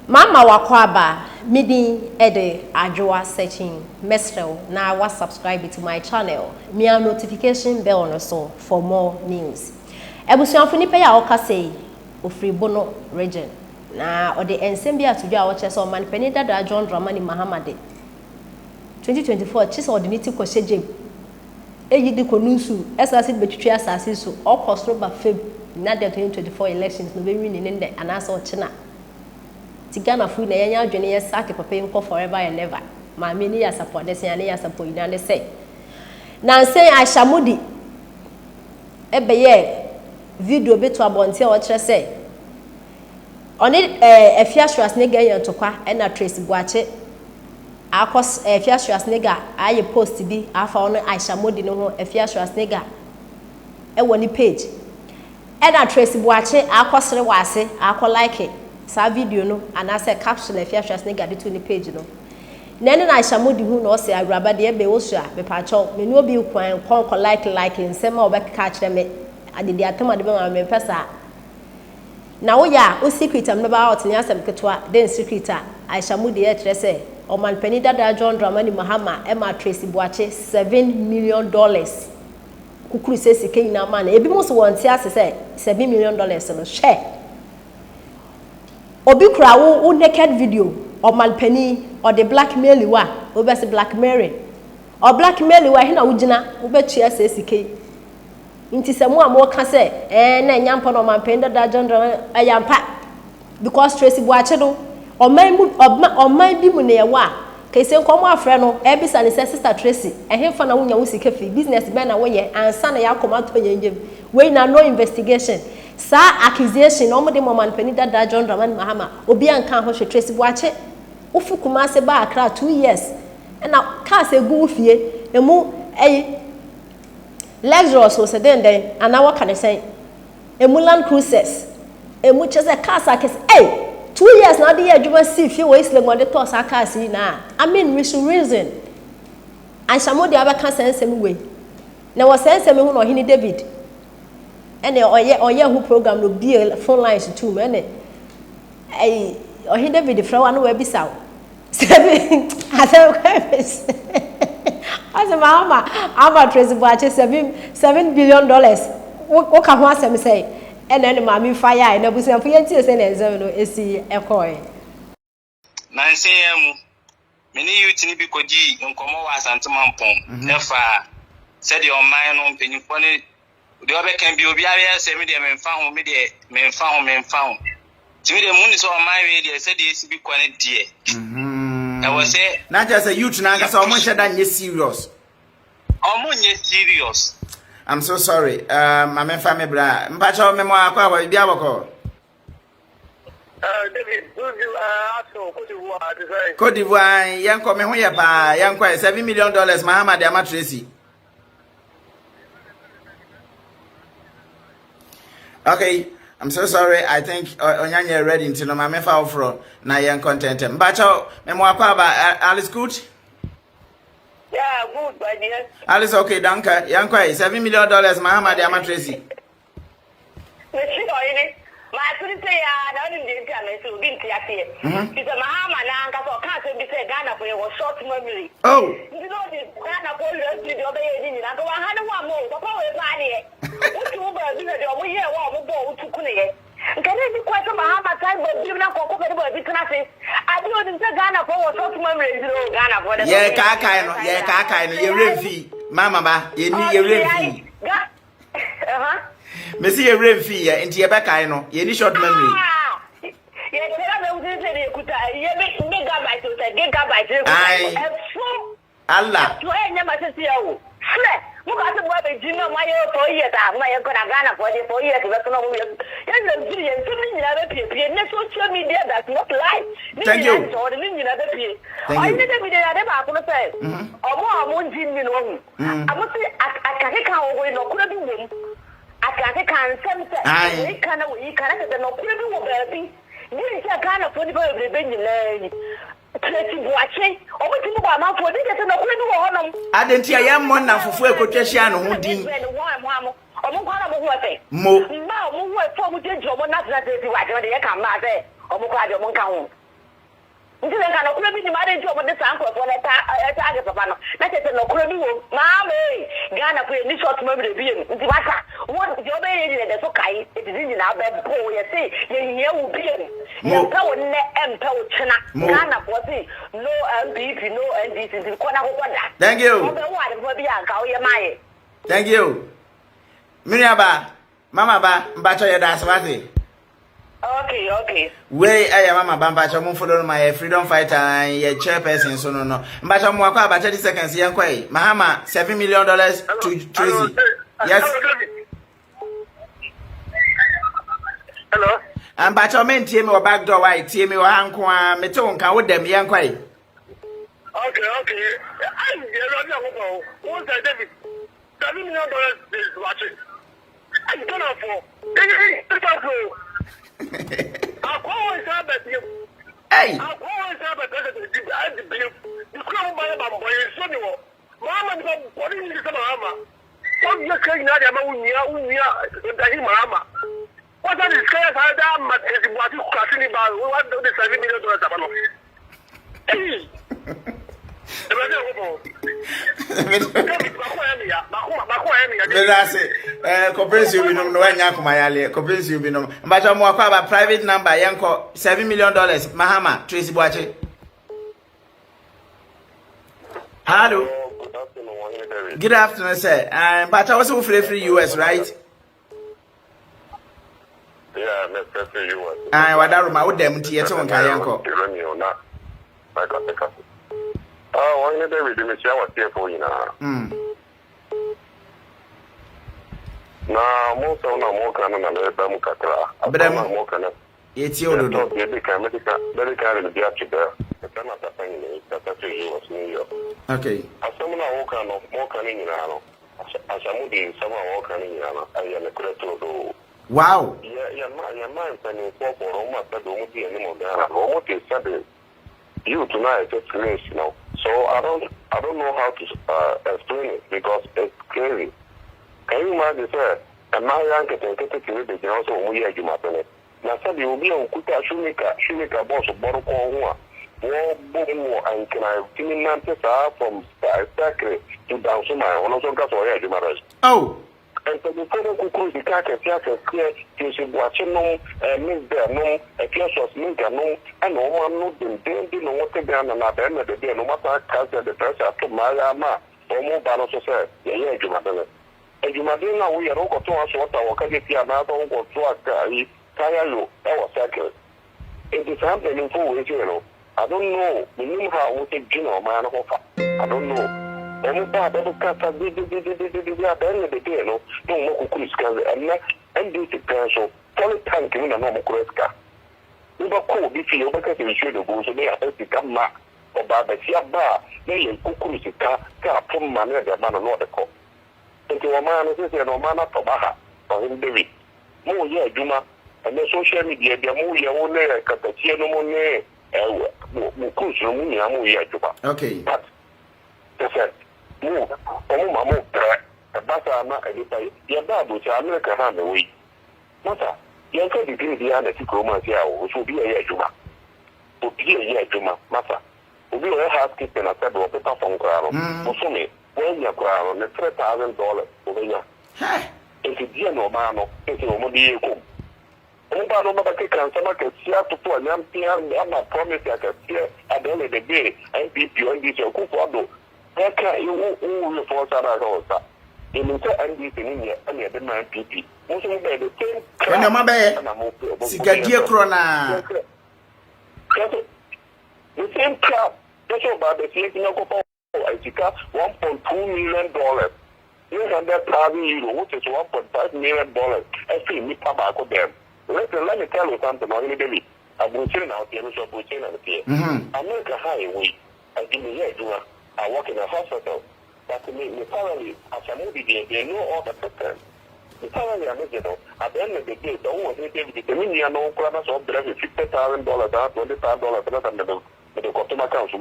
Mama wakwaba midi ede adwoa searching mesrel na wa subscribe to my channel. Me a notification bell no so for more news. Ebusuanfo ni pe ya oka say ofri Bono region. Na ode ensem bia to dwa wo che so man pani dada John Dramani Mahamade 2024 chi so ordinity ko hyejem eyi di ko nusu esase betwitwe asase so okosro ba feb na the 2024 elections no be win ni nde anasa o china Tigana food na yanya adwene ye sake papa nko forever and never ma me ni ya support de se ya support ina ne say na say Ashamudi ebe ye video beto abonte o kire say oni efiasuas nega ye tokwa na Tracy Buache akos efiasuas nega aye post bi afa ono Ashamudi no ho efiasuas nega e woni page na Tracy Buache akosere wase akolike sa video no anase caption efiasuas nega de to ni page no nene na Ashamudi hu no se awraba de ebe wo so a me pacho me no bi kwan kon like nsema obeka kire me adede atama de be ma me pesa na wo ya o secret am no ba out ni asem ketwa den secret a Ashamudi e kire se o man pani dada John Dramani Mahama e ma Tracy Buache $7 million kukuru se sike ina ma na ebi mo so won ti ase se $7 million no share Obi kura wo naked video or malpeni or the blackmail wa obese blackmailing or blackmail wa hina wugina obetua sesike nti semu amo ka se na nyampa no manpeni da John ayampa because Tracy Buache do oman bi mu ne wa kese nkomo afre no e bisa ne sister Tracy ehemfa na wunya wo sike fi business be na wo ye ansa na yakoma to nyenjem we na no investigation sa accusation no de man pani dada John Dramani Mahama obi anka ho hwe Tracy Buache ofu kuma se ba Accra 2 years na ka se gu fie emu lecturers so se den ana wa kan say emu land cruises emu chese ka sa kese 2 years na de adwuma si fie we isle ngode to sa ka si na I mean we should reason and Ashamudi abaka sensem we na wo sensem hu no hini David ene oye hu program no be phone lines too ene ohe David fra no we bisa as mama ama Tracy Buache $7 billion wo ka ho asem say ene mama fire na busia fo yenti say na exam no esi ekoi na nse emu meni youth ni bi koji nkomo wa Asantemampon nefa said your mind on penifo ne the other can be obia say me de memfa ho me de memfa ho timi de muni so my way de said this be kwane die I was say na just a youth na ga so mo sheda nye serious I'm so sorry my memfa me bra mpacha me mo akwa bia boko David aso Cote d'Ivoire yanko me ho ye ba yanko $7 million Mahama de ama Tracy. Okay, I'm so sorry. I think Onyanya ready until my mefa ofro na yan content. Mbacho memo akwa ba Alice good? Yeah, good by dear. Alice okay, danka. Yanko $7 million Mahama de ama Tracy. My couldn't say I don't need to be here. It's a Mahama Nanka for cancer be said Ghana for your short memory. Oh, you know this Ghana for the other end. I go 101 more. Papa will buy it. What you over do it? We hear what we go to Kunia. Can it be quite a Mahama time, but you not go over the classes? I do not say Ghana for short memory. Ghana for the Kaka, your review. Mama, you need your review. Messi a review into your back, I know. You need short memory. Allah. Look at what they do my 4 years. I'm Ghana for 4 years. Social media that's not live. Thank you. I never be there. I'm going to say, I'm going to say, I can't go I can't say, I can't no baby. You can't for the baby. Tracy Buache, over to Mama for this and no I didn't hear young one now for full quotation who did Mo. Now, who were from the job, not that they come out there. Omo kwa jo monka ho Nti le kana kura bi ni made nti omode sanko fo na ta age papa no. Na tete no kura bi wo. Mama Ghana ko ni short ma bi bi nti baka. Wo je obe ye de so kai. It is in na be po ye say ye wo bi ye. Mo pa wo ne empa wo chena. Ghana ko say no MPP no NDC nti ko na ko kwada. Thank you. Obe wa de bi anka wo ye maye. Thank you. Miriaba, Mama ba, mbacho ye da sabati. Okay. We mama ba mbacho mo follow my freedom fighter ye chairperson so no. Mbacho mo akwa ba 30 seconds ye kwai. Mahama $7 million to Tracy. Yes. Hello. Mbacho men tie me o back door why tie me o hanko a me te wonka wo dem ye kwai. Okay. I'm here who said David? $7 million is watching. I'm gonna for. I'll always have that. Hey. I'll always have a president. I believe you couldn't buy a boy. So you Mama, what do you need to Mama? What you're saying that I'm Mama. What are the scales I am at what you catching about? What do the $7 million about? Hey. Comprehensive minimum no anya kumayale comprehensive minimum mbacha mo akwa ba private number yanko $7 million Mahama Tracy Boache. Hello. Good afternoon sir. Mbacha also free US right? Yeah, let's say US. Wadaruma wo dem tie te won kan yanko. One day we didn't share what here for you now. Now, most of them more can and Bamukatra. But I'm more can it's your medical be up to there. The time of the family that was New York. Okay. As someone walk on more canning in Anno. As I moved in someone walking in Anno, I am a credit to. Wow. Yeah, my mind pending for almost that don't be any more than almost a Saturday. You tonight just finished, you know. So I don't know how to explain it because it's crazy. Can you imagine, sir? And my uncle can get it to the also we are you mapping it. Now said you will be on Kuta Shumika boss of Boroko and can I finish from Sacre to down some I also got away you marriage. Oh. And so the people who the cat and clear to see watching no miss there no a case was minka no and no one no didn't know what they done and at the end of the day no matter how the person to my ama or more balance said yeah you madam and you madam now we are all to us what our can get here now don't go to a tire you our circle it is happening for you know I don't know the new how we take dinner man I don't know. And at the end of the day, no more cookies can and this is so fully tanking in a normal cresca. We were cool if you because you should go so they are to come back or by the Siaba, they and cookies car from manager man and the cop. Into a man is a no man for Baha or him David. More yeah, Juma, and the social media, the more your own Catachino Mone, Mukus, Munia, Juba. Okay. But they said, move, Mamma, a Bassa, your babu to America hand away. Mother, you can be the Anatico which will be a year Juma. Would be a year Juma, Massa. Will be a housekeeping at the paper from Crown. For me, when you're crown, the $3,000 over here. If you dear no man, if you will be a cook. Oba no maba ke kan sama ke sia to for nyam pia na promise ya ke sia at the end of the day NPP on this ku for do ka you for Saga hosa in the NDC ni ya ani de man NPP mo so be the same when your maba sigadie kro na the same crap that's about the same no go I think $1.2 million. €800,000, which is $1.5 million. Every meet back with them. Let me tell you something, David. I'm going to out here, so I'm here. America Highway, I give me here, I work in a hospital. But to me, apparently, as a movie, they know all the patterns. Apparently, I'm at the end of the day, the only thing they mean, you know, $50,000, $25, and the customer comes